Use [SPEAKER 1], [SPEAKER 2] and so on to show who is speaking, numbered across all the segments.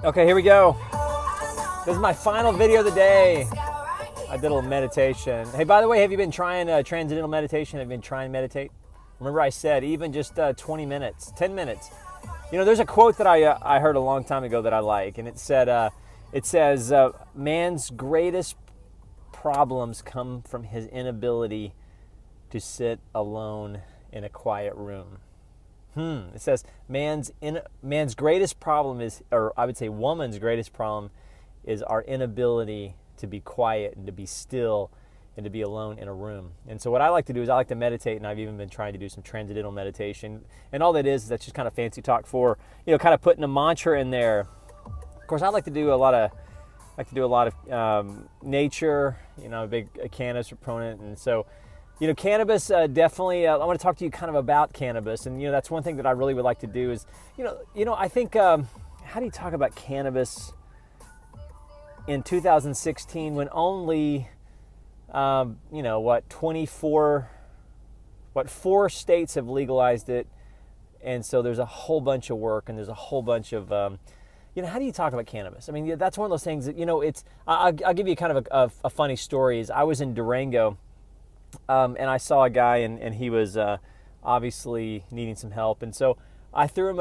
[SPEAKER 1] Okay, here we go. This is my final video of the day. I did a little meditation. Hey, by the way, have you been trying transcendental meditation? Have you been trying to meditate? Remember I said even just 20 minutes, 10 minutes. You know, there's a quote that I heard a long time ago that I like, and it says, man's greatest problems come from his inability to sit alone in a quiet room. It says man's greatest problem is, or I would say woman's greatest problem is our inability to be quiet and to be still and to be alone in a room. And so what I like to do is I like to meditate, and I've even been trying to do some transcendental meditation. And all that is that's just kind of fancy talk for, you know, kind of putting a mantra in there. Of course, I like to do a lot of nature. You know, I'm a big cannabis proponent, and so, you know, cannabis definitely. I want to talk to you kind of about cannabis, and you know, that's one thing that I really would like to do is, you know, I think how do you talk about cannabis in 2016 when only, you know, 4 states have legalized it, and so there's a whole bunch of work and there's a whole bunch of, you know, how do you talk about cannabis? I mean, that's one of those things that, you know, it's. I'll give you kind of a funny story. Is I was in Durango. And I saw a guy, and he was obviously needing some help, and so I threw him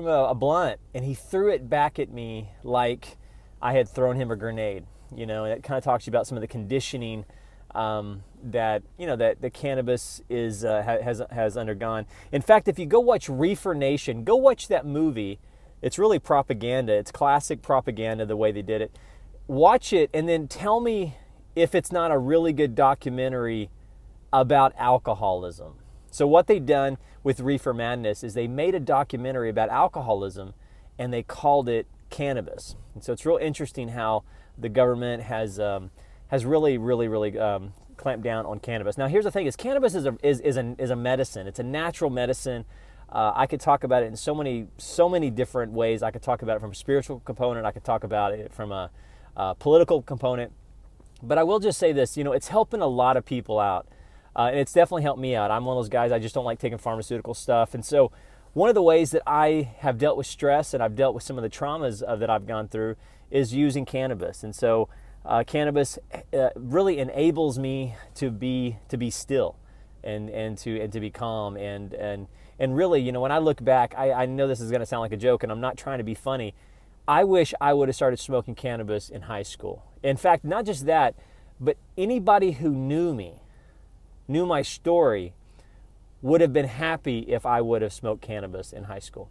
[SPEAKER 1] a blunt, and he threw it back at me like I had thrown him a grenade. You know, and it kind of talks to you about some of the conditioning that, you know, that the cannabis has undergone. In fact, if you go watch Reefer Nation, go watch that movie. It's really propaganda. It's classic propaganda the way they did it. Watch it, and then tell me if it's not a really good documentary about alcoholism. So what they've done with Reefer Madness is they made a documentary about alcoholism, and they called it Cannabis. And so it's real interesting how the government has really clamped down on cannabis. Now here's the thing: is cannabis is a medicine. It's a natural medicine. I could talk about it in so many different ways. I could talk about it from a spiritual component. I could talk about it from a political component. But I will just say this: you know, it's helping a lot of people out. And it's definitely helped me out. I'm one of those guys, I just don't like taking pharmaceutical stuff. And so one of the ways that I have dealt with stress and I've dealt with some of the traumas that I've gone through is using cannabis. And so cannabis really enables me to be still and to be calm. And really, you know, when I look back, I know this is going to sound like a joke, and I'm not trying to be funny. I wish I would have started smoking cannabis in high school. In fact, not just that, but anybody who knew my story, would have been happy if I would have smoked cannabis in high school.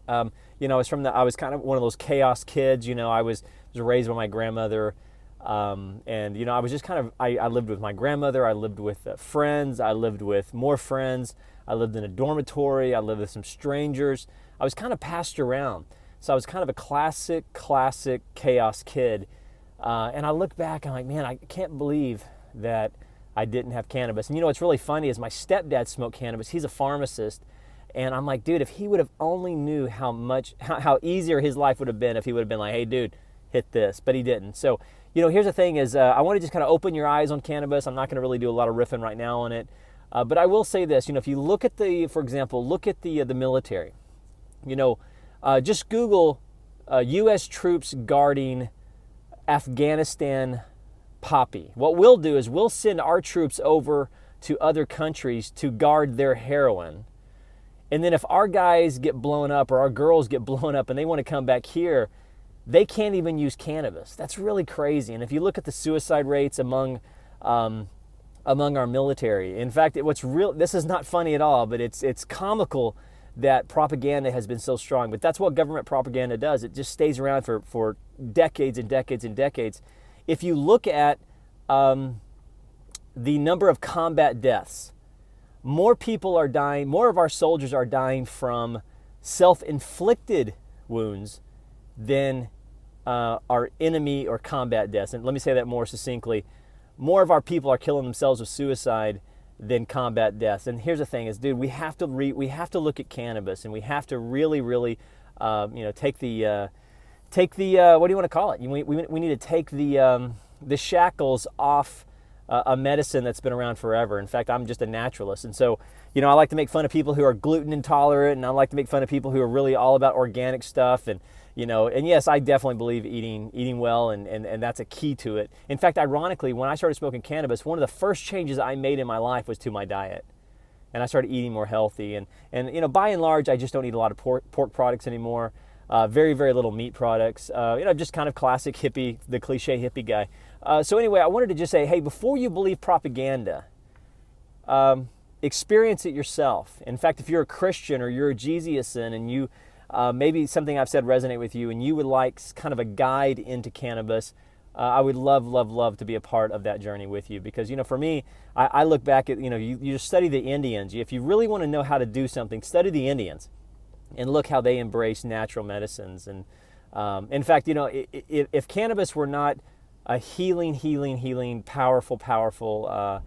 [SPEAKER 1] You know, I was kind of one of those chaos kids. You know, I was raised by my grandmother, and you know, I was just kind of I lived with my grandmother. I lived with friends. I lived with more friends. I lived in a dormitory. I lived with some strangers. I was kind of passed around. So I was kind of a classic chaos kid. And I look back, and I'm like, man, I can't believe that I didn't have cannabis. And you know what's really funny is my stepdad smoked cannabis. He's a pharmacist. And I'm like, dude, if he would have only knew how easier his life would have been if he would have been like, hey, dude, hit this. But he didn't. So, you know, here's the thing is I want to just kind of open your eyes on cannabis. I'm not going to really do a lot of riffing right now on it. But I will say this, you know, if you look at for example, look at the military. You know, just Google U.S. troops guarding Afghanistan poppy. What we'll do is we'll send our troops over to other countries to guard their heroin. And then if our guys get blown up or our girls get blown up and they want to come back here, they can't even use cannabis. That's really crazy. And if you look at the suicide rates among our military, in fact, this is not funny at all, but it's comical that propaganda has been so strong. But that's what government propaganda does. It just stays around for decades and decades and decades. If you look at the number of combat deaths, more people are dying, more of our soldiers are dying from self-inflicted wounds than our enemy or combat deaths. And let me say that more succinctly. More of our people are killing themselves with suicide than combat deaths. And here's the thing is, dude, we have to look at cannabis, and we have to really, you know, take the what do you want to call it? We need to take the shackles off a medicine that's been around forever. In fact, I'm just a naturalist. And so, I like to make fun of people who are gluten intolerant, and I like to make fun of people who are really all about organic stuff. And, and yes, I definitely believe eating well, and that's a key to it. In fact, ironically, when I started smoking cannabis, one of the first changes I made in my life was to my diet. And I started eating more healthy. And by and large, I just don't eat a lot of pork products anymore. Very, very little meat products. Just kind of classic hippie, the cliche hippie guy. So anyway, I wanted to just say, hey, before you believe propaganda, experience it yourself. In fact, if you're a Christian or you're a Jesuian and you maybe something I've said resonate with you and you would like kind of a guide into cannabis, I would love, love, love to be a part of that journey with you. Because, for me, I look back at, you just study the Indians. If you really want to know how to do something, study the Indians and look how they embrace natural medicines. And in fact, if cannabis were not a healing, powerful,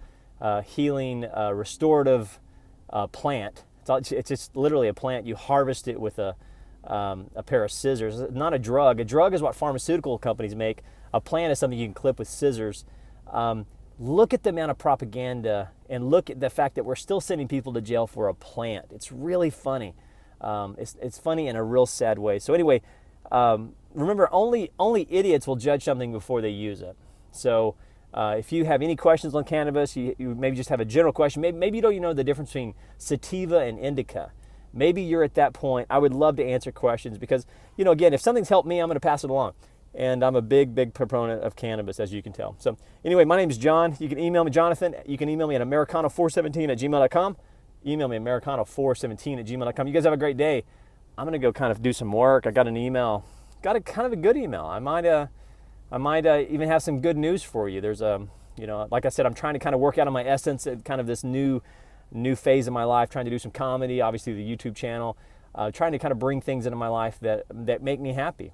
[SPEAKER 1] healing, restorative plant, it's just literally a plant. You harvest it with a pair of scissors. It's not a drug. A drug is what pharmaceutical companies make. A plant is something you can clip with scissors. Look at the amount of propaganda and look at the fact that we're still sending people to jail for a plant. It's really funny. It's funny in a real sad way. So anyway, remember, only idiots will judge something before they use it. So if you have any questions on cannabis, you maybe just have a general question. Maybe you don't even know the difference between sativa and indica. Maybe you're at that point. I would love to answer questions because, again, if something's helped me, I'm going to pass it along. And I'm a big proponent of cannabis, as you can tell. So anyway, my name is John. You can email me, Jonathan. You can email me at americano417@gmail.com. Email me, americano417@gmail.com. You guys have a great day. I'm going to go kind of do some work. I got an email. Got a kind of a good email. I might even have some good news for you. There's like I said, I'm trying to kind of work out of my essence at kind of this new phase of my life, trying to do some comedy, obviously the YouTube channel, trying to kind of bring things into my life that make me happy.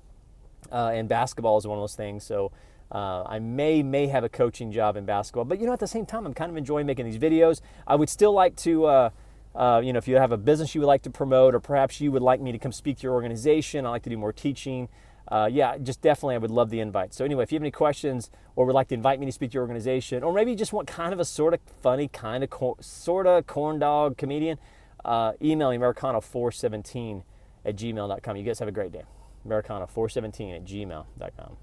[SPEAKER 1] And basketball is one of those things. So I may have a coaching job in basketball, but at the same time, I'm kind of enjoying making these videos. I would still like to, if you have a business you would like to promote, or perhaps you would like me to come speak to your organization, I like to do more teaching. Just definitely, I would love the invite. So anyway, if you have any questions or would like to invite me to speak to your organization, or maybe you just want kind of a sort of funny, kind of sort of corn dog comedian, email me, americano417@gmail.com. You guys have a great day. americano417@gmail.com.